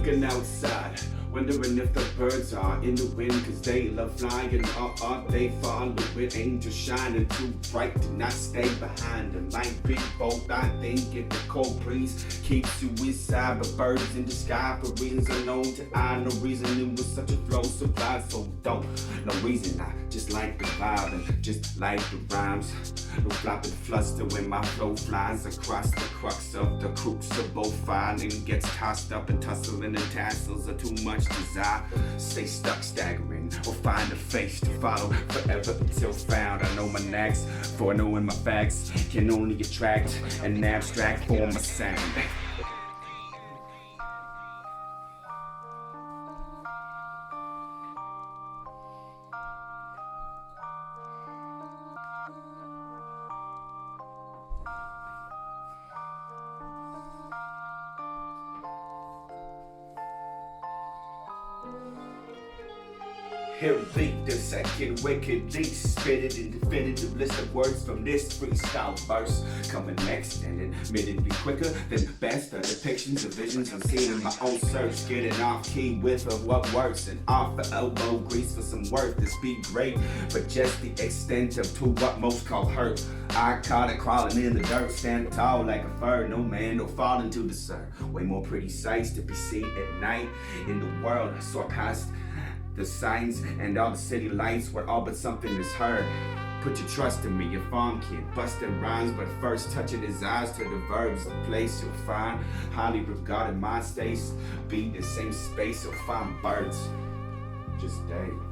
looking outside, wondering if the birds are in the wind, cause they love flying, or are they following? Angels shining too bright to not stay behind. It might be both, I think. If the cold breeze keeps you inside, but birds in the sky for reasons unknown to I. No reason it was such a flow supply, so don't. No reason, I just like the vibe and just like the rhymes. No floppin, fluster when my flow flies across the crux of the crucible. Finding gets tossed up and tussling, and tassels are too much desire. Stay stuck, staggering, or find a face to follow forever until found. I know my knacks, for knowing my facts can only attract an abstract form of sound. Here be the second wickedly spitted in definitive list of words from this freestyle verse. Coming next and admittedly quicker than best of depictions of visions I'm seeing in my own search. Getting off key with of what works and off the elbow grease for some work. This be great, but just the extent of to what most call hurt. I caught it crawling in the dirt, stand tall like a fir. No man, no fall into the sun. Way more pretty sights to be seen at night in the world. I saw past the signs and all the city lights where all but something is heard. Put your trust in me, your farm kid, busting rhymes, but first touching his eyes to the verbs, the place you'll find. Highly regarded mind states, be the same space, you'll find birds. Just Dave.